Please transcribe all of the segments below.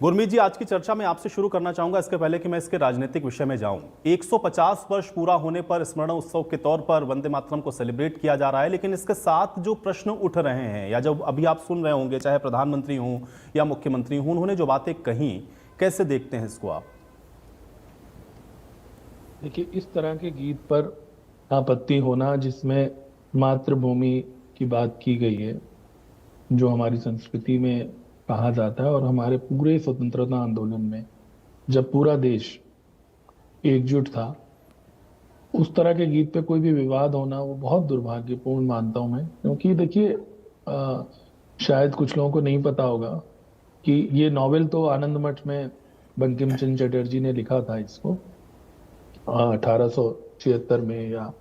गुरमीत जी, आज की चर्चा में आपसे शुरू करना चाहूंगा, इसके पहले कि मैं इसके राजनीतिक विषय में जाऊं। 150 वर्ष पूरा होने पर स्मरण उत्सव के तौर पर वंदे मातरम को सेलिब्रेट किया जा रहा है, लेकिन इसके साथ जो प्रश्न उठ रहे हैं या जब अभी आप सुन रहे होंगे, चाहे प्रधानमंत्री हों या मुख्यमंत्री हों, उन्होंने जो बातें कही, कैसे देखते हैं इसको आप? देखिए, इस तरह के गीत पर आपत्ति होना जिसमें मातृभूमि की बात की गई है, जो हमारी संस्कृति में कहा जाता है, और हमारे पूरे स्वतंत्रता आंदोलन में जब पूरा देश एकजुट था, उस तरह के गीत पे कोई भी विवाद होना वो बहुत दुर्भाग्यपूर्ण मानता हूं मैं। क्योंकि देखिए, शायद कुछ लोगों को नहीं पता होगा कि ये नॉवेल तो आनंद मठ में बंकिम चंद्र चटर्जी ने लिखा था इसको 1876 में, या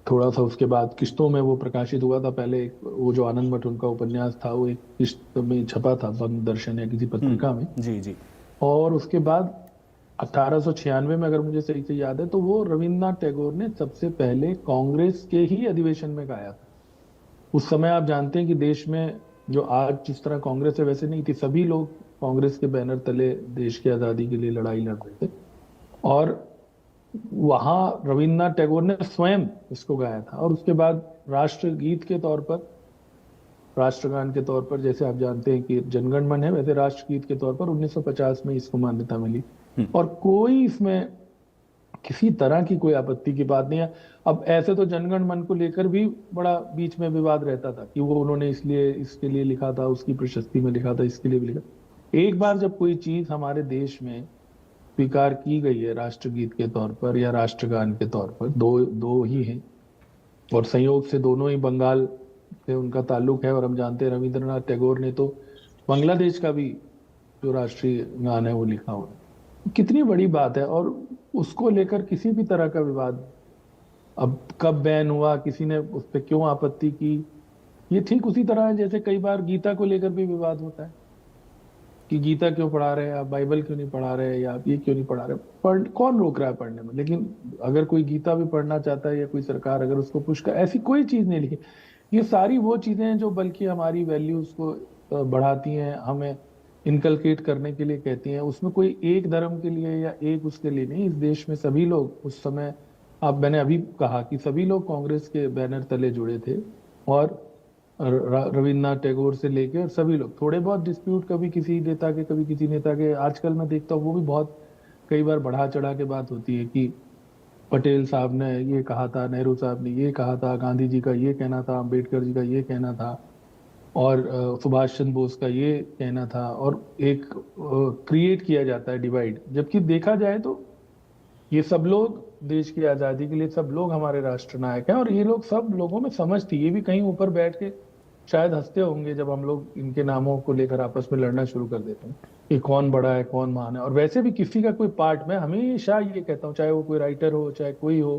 थोड़ा सा उसके बाद किश्तों में वो प्रकाशित हुआ था। पहले वो जो आनंद मठ उनका उपन्यास था वो एक किश्त में छपा था, बंग दर्शन या किसी पत्रिका में। जी जी। और उसके बाद 1896 में, अगर मुझे सही से याद है, तो वो रविन्द्रनाथ टैगोर ने सबसे पहले कांग्रेस के ही अधिवेशन में गाया था। उस समय आप जानते हैं कि देश में जो आज जिस तरह कांग्रेस है वैसे नहीं थी। सभी लोग कांग्रेस के बैनर तले देश की आजादी के लिए लड़ाई लड़ रहे थे, और वहां रविन्द्रनाथ टैगोर ने स्वयं इसको गाया था। और उसके बाद राष्ट्रगीत के तौर पर, राष्ट्रगान के तौर पर, जैसे आप जानते हैं कि जनगण मन है, वैसे राष्ट्रगीत के तौर पर 1950 में इसको मान्यता मिली। और कोई इसमें किसी तरह की कोई आपत्ति की बात नहीं है। अब ऐसे तो जनगण मन को लेकर भी बड़ा बीच में विवाद रहता था कि वो उन्होंने इसलिए इसके लिए लिखा था, उसकी प्रशस्ति में लिखा था, इसके लिए भी लिखा। एक बार जब कोई चीज हमारे देश में स्वीकार की गई है राष्ट्रगीत के तौर पर या राष्ट्रगान के तौर पर, दो दो ही हैं, और संयोग से दोनों ही बंगाल से उनका ताल्लुक है। और हम जानते हैं रविंद्रनाथ टैगोर ने तो बांग्लादेश का भी जो राष्ट्रीय गान है वो लिखा हुआ है। कितनी बड़ी बात है, और उसको लेकर किसी भी तरह का विवाद, अब कब बैन हुआ, किसी ने उस पर क्यों आपत्ति की, ये ठीक उसी तरह है जैसे कई बार गीता को लेकर भी विवाद होता है कि गीता क्यों पढ़ा रहे हैं आप, बाइबल क्यों नहीं पढ़ा रहे, या आप ये क्यों नहीं पढ़ा रहे। कौन रोक रहा है पढ़ने में? लेकिन अगर कोई गीता भी पढ़ना चाहता है या कोई सरकार अगर उसको पुश कर, ऐसी कोई चीज नहीं लिखी। ये सारी वो चीजें हैं जो बल्कि हमारी वैल्यूज को बढ़ाती हैं, हमें इनकलकेट करने के लिए कहती हैं। उसमें कोई एक धर्म के लिए या एक उसके लिए नहीं। इस देश में सभी लोग उस समय, अब मैंने अभी कहा कि सभी लोग कांग्रेस के बैनर तले जुड़े थे, और रविन्द्रनाथ टैगोर से लेके और सभी लोग। थोड़े बहुत डिस्प्यूट कभी किसी नेता के, कभी किसी नेता के, आजकल मैं देखता हूँ वो भी बहुत कई बार बढ़ा चढ़ा के बात होती है कि पटेल साहब ने ये कहा था, नेहरू साहब ने ये कहा था, गांधी जी का ये कहना था, अंबेडकर जी का ये कहना था, और सुभाष चंद्र बोस का ये कहना था, और एक क्रिएट किया जाता है डिवाइड। जबकि देखा जाए तो ये सब लोग देश की आजादी के लिए, सब लोग हमारे राष्ट्र नायक हैं, और ये लोग सब लोगों में समझ थी। ये भी कहीं ऊपर बैठ के शायद हंसते होंगे जब हम लोग इनके नामों को लेकर आपस में लड़ना शुरू कर देते हैं कि कौन बड़ा है, कौन महान है। और वैसे भी किसी का कोई पार्ट, मैं हमेशा ये कहता हूँ, चाहे वो कोई राइटर हो, चाहे कोई हो,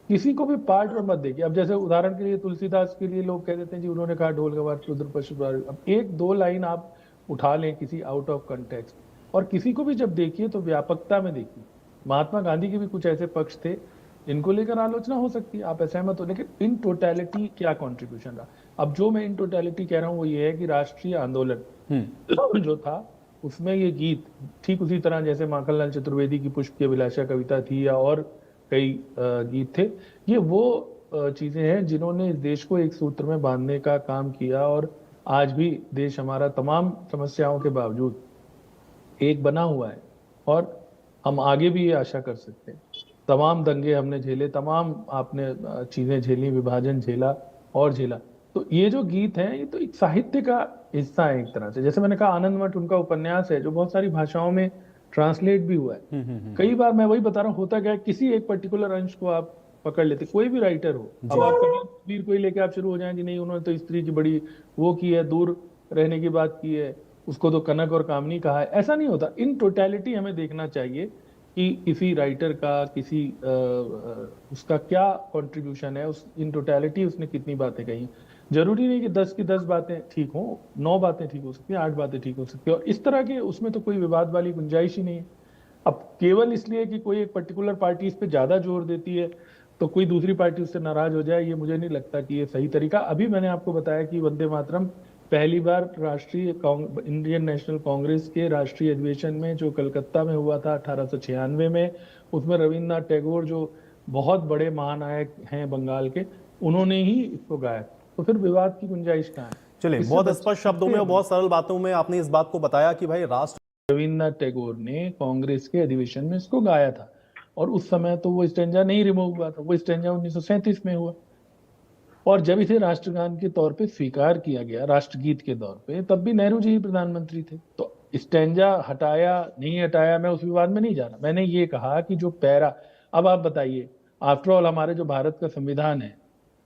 किसी को भी पार्ट में मत देखिए। अब जैसे उदाहरण के लिए तुलसीदास के लिए लोग कह देते हैं जी उन्होंने कहा ढोल गवार शूद्र पशु। अब एक दो लाइन आप उठा लें किसी आउट ऑफ कंटेक्स्ट, और किसी को भी जब देखिए तो व्यापकता में देखिए। महात्मा गांधी के भी कुछ ऐसे पक्ष थे जिनको लेकर आलोचना हो सकती है, आप असहमत हो, लेकिन इन टोटलिटी क्या कंट्रीब्यूशन रहा। अब जो मैं इन टोटलिटी कह रहा हूँ वो ये है कि राष्ट्रीय आंदोलन जो था उसमें ये गीत ठीक उसी तरह जैसे माखनलाल चतुर्वेदी की पुष्प की अभिलाषा कविता थी, या और कई गीत थे, ये वो चीजें हैं जिन्होंने इस देश को एक सूत्र में बांधने का काम किया। और आज भी देश हमारा तमाम समस्याओं के बावजूद एक बना हुआ है, और हम आगे भी ये आशा कर सकते हैं। तमाम दंगे हमने झेले, तमाम आपने चीजें झेली, विभाजन झेला और झेला। तो ये जो गीत हैं ये तो एक साहित्य का हिस्सा है एक तरह से। जैसे मैंने कहा आनंद मठ उनका उपन्यास है जो बहुत सारी भाषाओं में ट्रांसलेट भी हुआ है। कई बार मैं वही बता रहा हूँ, होता क्या है, किसी एक पर्टिकुलर अंश को आप पकड़ लेते, कोई भी राइटर हो। अब आप कबीर को ही लेके आप शुरू हो जाएंगे, नहीं उन्होंने तो स्त्री की बड़ी वो की है, दूर रहने की बात की है, उसको तो कनक और कामनी कहा है। ऐसा नहीं होता। इन टोटलिटी हमें देखना चाहिए कि किसी राइटर का, किसी उसका क्या कंट्रीब्यूशन है, उस इन टोटलिटी उसने कितनी बातें कही। जरूरी नहीं कि 10 की 10 बातें ठीक हो, 9 बातें ठीक हो सकती है, 8 बातें ठीक हो सकती है, और इस तरह के उसमें तो कोई विवाद वाली गुंजाइश ही नहीं है। अब केवल इसलिए कि कोई एक पर्टिकुलर पार्टी इस पे ज्यादा जोर देती है तो कोई दूसरी पार्टी उससे नाराज हो जाए, ये मुझे नहीं लगता कि ये सही तरीका। अभी मैंने आपको बताया कि वंदे मातरम पहली बार इंडियन नेशनल कांग्रेस के राष्ट्रीय अधिवेशन में जो कलकत्ता में हुआ था 1896 में, उसमें रविन्द्रनाथ टैगोर जो बहुत बड़े महानायक हैं बंगाल के, उन्होंने ही इसको गाया। तो फिर विवाद की गुंजाइश कहाँ है? चलिए, इससे बहुत बच्चे स्पष्ट शब्दों में सीखते और हैं। बहुत सरल बातों में आपने इस बात को बताया कि भाई राष्ट्र रविन्द्रनाथ टैगोर ने कांग्रेस के अधिवेशन में इसको गाया था, और उस समय तो वो स्टेंजा नहीं रिमूव हुआ था, वो स्टेंजा 1937 में हुआ। और जब इसे राष्ट्रगान के तौर पे स्वीकार किया गया, राष्ट्रगीत के तौर पे, तब भी नेहरू जी ही प्रधानमंत्री थे। तो स्टेंजा हटाया नहीं हटाया, मैं उस विवाद में नहीं जा रहा। मैंने ये कहा कि जो पैरा, अब आप बताइए, आफ्टर ऑल हमारे जो भारत का संविधान है,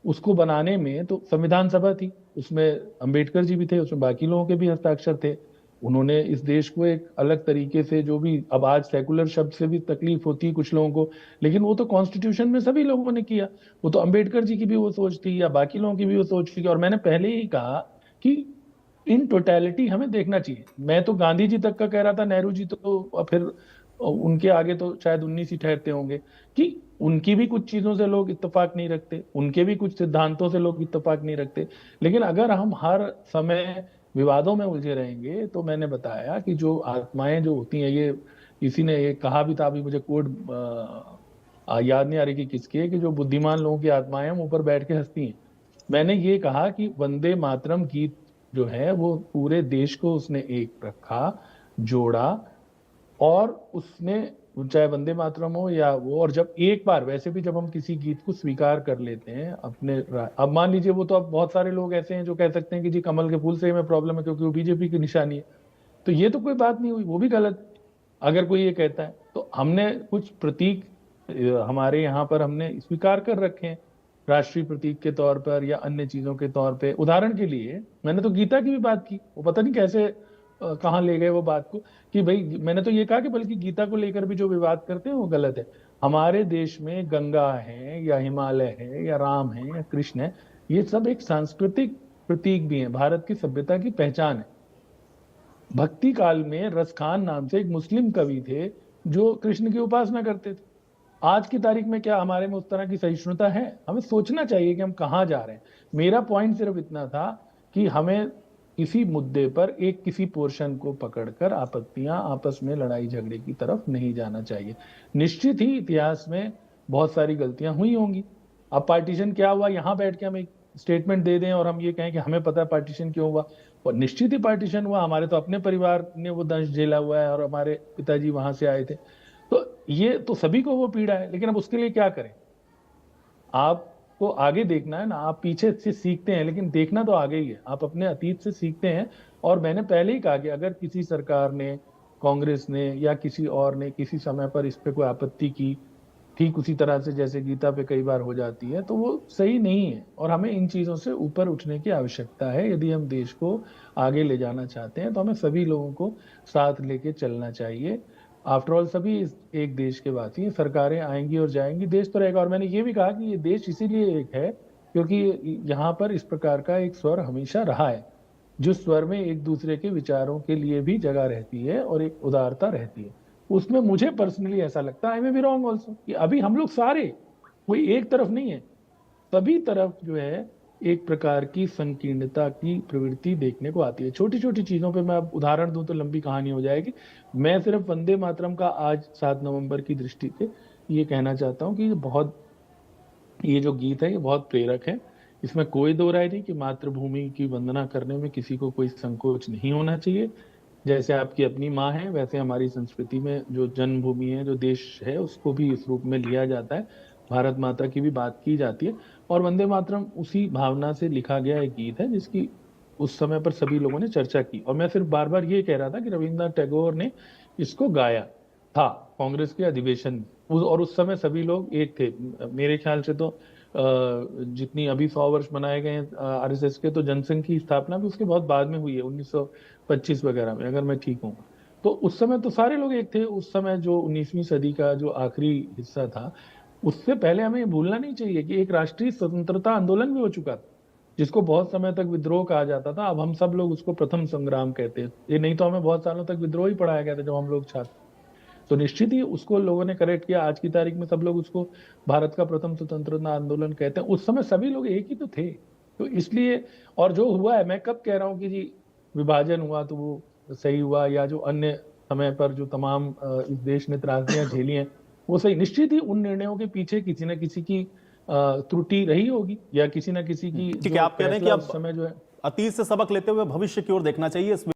उसको बनाने में तो संविधान सभा थी, उसमें अंबेडकर जी भी थे, उसमें बाकी लोगों के भी हस्ताक्षर थे। उन्होंने इस देश को एक अलग तरीके से, जो भी अब आज सेकुलर शब्द से भी तकलीफ होती है कुछ लोगों को, लेकिन वो तो कॉन्स्टिट्यूशन में सभी लोगों ने किया। वो तो अंबेडकर जी की भी वो सोच थी, या बाकी लोगों की भी वो सोच थी। और मैंने पहले ही कहा कि इन टोटलिटी हमें देखना चाहिए। मैं तो गांधी जी तक का कह रहा था, नेहरू जी तो फिर उनके आगे तो शायद 19 ही ठहरते होंगे, कि उनकी भी कुछ चीजों से लोग इत्तेफाक नहीं रखते, उनके भी कुछ सिद्धांतों से लोग इत्तेफाक नहीं रखते। लेकिन अगर हम हर समय विवादों में उलझे रहेंगे, तो मैंने बताया कि जो आत्माएं जो होती हैं, ये किसी ने ये कहा भी था, अभी मुझे कोड याद नहीं आ रही कि किसकी है, कि जो बुद्धिमान लोगों की आत्माएं हम ऊपर बैठ के हंसती हैं। मैंने ये कहा कि वंदे मातरम गीत जो है वो पूरे देश को उसने एक रखा, जोड़ा, और उसने, चाहे वंदे मातरम हो या वो, और जब एक बार, वैसे भी जब हम किसी गीत को स्वीकार कर लेते हैं अपने, अब मान लीजिए, वो तो अब बहुत सारे लोग ऐसे हैं जो कह सकते हैं कि जी कमल के फूल से हमें प्रॉब्लम है क्योंकि वो बीजेपी की निशानी है, तो ये तो कोई बात नहीं हुई, वो भी गलत है अगर कोई ये कहता है। तो हमने कुछ प्रतीक हमारे यहाँ पर हमने स्वीकार कर रखे हैं राष्ट्रीय प्रतीक के तौर पर या अन्य चीजों के तौर पे। उदाहरण के लिए मैंने तो गीता की भी बात की, वो पता नहीं कैसे कहाँ ले गए वो बात को, कि भाई मैंने तो ये कहा कि बल्कि गीता को लेकर भी जो विवाद करते हैं वो गलत है। हमारे देश में गंगा है या हिमालय है या राम है या कृष्ण है, ये सब एक सांस्कृतिक प्रतीक भी है, भारत की सभ्यता की पहचान है। भक्ति काल में रसखान नाम से एक मुस्लिम कवि थे जो कृष्ण की उपासना करते थे। आज की तारीख में क्या हमारे में उस तरह की सहिष्णुता है? हमें सोचना चाहिए कि हम कहाँ जा रहे हैं। मेरा पॉइंट सिर्फ इतना था कि हमें किसी मुद्दे पर एक किसी पोर्शन को पकड़कर आपत्तियां, आपस में लड़ाई झगड़े की तरफ नहीं जाना चाहिए। निश्चित ही इतिहास में बहुत सारी गलतियां हुई होंगी। अब पार्टीशन क्या हुआ, यहां बैठ के हम एक स्टेटमेंट दे दें और हम ये कहें कि हमें पता है पार्टीशन क्यों हुआ, और निश्चित ही पार्टीशन हुआ। हमारे तो अपने परिवार ने वो दंश झेला हुआ है, और हमारे पिताजी वहां से आए थे, तो ये तो सभी को वो पीड़ा है। लेकिन अब उसके लिए क्या करें? आपको आगे देखना है ना, आप पीछे से सीखते हैं लेकिन देखना तो आगे ही है। आप अपने अतीत से सीखते हैं। और मैंने पहले ही कहा कि अगर किसी सरकार ने, कांग्रेस ने या किसी और ने किसी समय पर इस पे कोई आपत्ति की, ठीक उसी तरह से जैसे गीता पे कई बार हो जाती है, तो वो सही नहीं है। और हमें इन चीजों से ऊपर उठने की आवश्यकता है। यदि हम देश को आगे ले जाना चाहते हैं तो हमें सभी लोगों को साथ लेके चलना चाहिए। आफ्टर ऑल सभी एक देश के वासी हैं, सरकारें आएंगी और जाएंगी, देश तो रहेगा। और मैंने ये भी कहा कि ये देश इसीलिए एक है क्योंकि यहाँ पर इस प्रकार का एक स्वर हमेशा रहा है, जो स्वर में एक दूसरे के विचारों के लिए भी जगह रहती है और एक उदारता रहती है। उसमें मुझे पर्सनली ऐसा लगता है, आई मे बी रॉन्ग ऑल्सो, कि अभी हम लोग सारे, कोई एक तरफ नहीं है, सभी तरफ जो है एक प्रकार की संकीर्णता की प्रवृत्ति देखने को आती है। छोटी छोटी चीजों पे मैं अब उदाहरण दूं तो लंबी कहानी हो जाएगी। मैं सिर्फ वंदे मातरम का आज 7 नवंबर की दृष्टि से ये कहना चाहता हूँ कि ये जो गीत है ये बहुत प्रेरक है। इसमें कोई दो राय नहीं कि मातृभूमि की वंदना करने में किसी को कोई संकोच नहीं होना चाहिए। जैसे आपकी अपनी माँ है, वैसे हमारी संस्कृति में जो जन्मभूमि है, जो देश है, उसको भी इस रूप में लिया जाता है। भारत माता की भी बात की जाती है, और वंदे मातरम उसी भावना से लिखा गया एक गीत है जिसकी उस समय पर सभी लोगों ने चर्चा की। और मैं सिर्फ बार बार ये कह रहा था कि रविन्द्रनाथ टैगोर ने इसको गाया था कांग्रेस के अधिवेशन में, और उस समय सभी लोग एक थे। मेरे ख्याल से तो जितनी अभी 100 वर्ष मनाए गए हैं आरएसएस के, तो जनसंघ की स्थापना भी उसके बहुत बाद में हुई है, 1925 वगैरह में, अगर मैं ठीक हूँ। तो उस समय तो सारे लोग एक थे। उस समय जो 19वीं सदी का जो आखिरी हिस्सा था, उससे पहले हमें ये भूलना नहीं चाहिए कि एक राष्ट्रीय स्वतंत्रता आंदोलन भी हो चुका था, जिसको बहुत समय तक विद्रोह कहा जाता था। अब हम सब लोग उसको प्रथम संग्राम कहते हैं। ये नहीं तो हमें बहुत सालों तक विद्रोह ही पढ़ाया गया था जब हम लोग छात्र। तो निश्चित ही उसको लोगों ने करेक्ट किया। आज की तारीख में सब लोग उसको भारत का प्रथम स्वतंत्रता आंदोलन कहते हैं। उस समय सभी लोग एक ही तो थे। तो इसलिए, और जो हुआ है, मैं कब कह रहा हूं कि जी विभाजन हुआ तो वो सही हुआ, या जो अन्य समय पर जो तमाम इस देश ने त्रासदियां झेली हैं वो सही, निश्चित ही उन निर्णयों के पीछे किसी न किसी की त्रुटि रही होगी, या किसी न किसी की ठीक है, जो आप कह रहे हैं कि फैसला उस अब समय जो है। अतीत से सबक लेते हुए भविष्य की ओर देखना चाहिए। इस